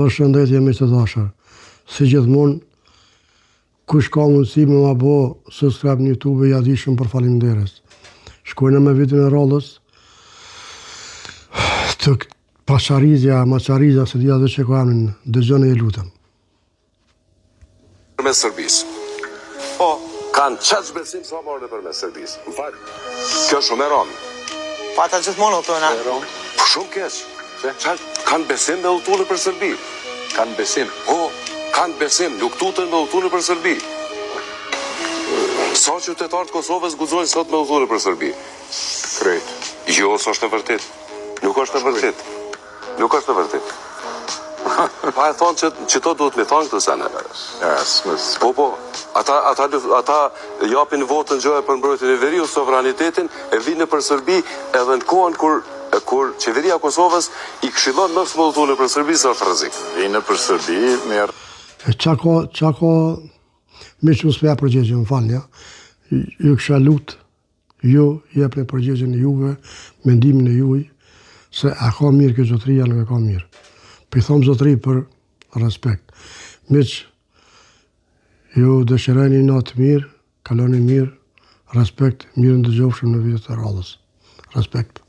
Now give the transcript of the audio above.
Përshëndetje me të dashur. Si gjithmonë, kush ka mundësi me ma bo subscribe në YouTube, ja dishëm për faleminderes. Shkojnë me vitin e radhës të pasharizja, maçarizja, se dhja dhe që ka amin, dëgjoni e lutem. Përmes Serbisë. Po, kanë qaç besim sa marrën përmes Serbisë. Më fal. Kjo shumë e rëndë. Pa ata gjithmonë udhtojnë. Shumë keq. Kanë besim me udhtunë për Serbi. Kanë besim. Po, kanë besim, nuk tutën me udhtunë për Serbi. Sa qytetarë të Kosovës guxojnë sot me udhtunë për Serbi? Krejt. Jo, s'është e vërtet. Nuk është e vërtet. Nuk është e vërtet. Pa e thonë që to duhet me thonë këtë sene. Po, ata japin votën gjoja për mbrojtjen e veriut, sovranitetin, e vinë për Serbi edhe në kohën kur qeveria e Kosovës i këshillon mos më udhtunë për Serbi, sa është rrezik. Vinë për Serbi, merr. Qa ka me që mësë për përgjegje, më falë, ja. Ju kësha lutë, ju jep në përgjegjen e juve, mendimin e juj, se a ka mirë kjo zotëria, nuk e ka mirë. Për i thomë zotëri për respekt. Miq, ju dëshirojni natë mirë, kaloni mirë, respekt, mirë ndëgjofshëm në vitet e radhës. Respekt.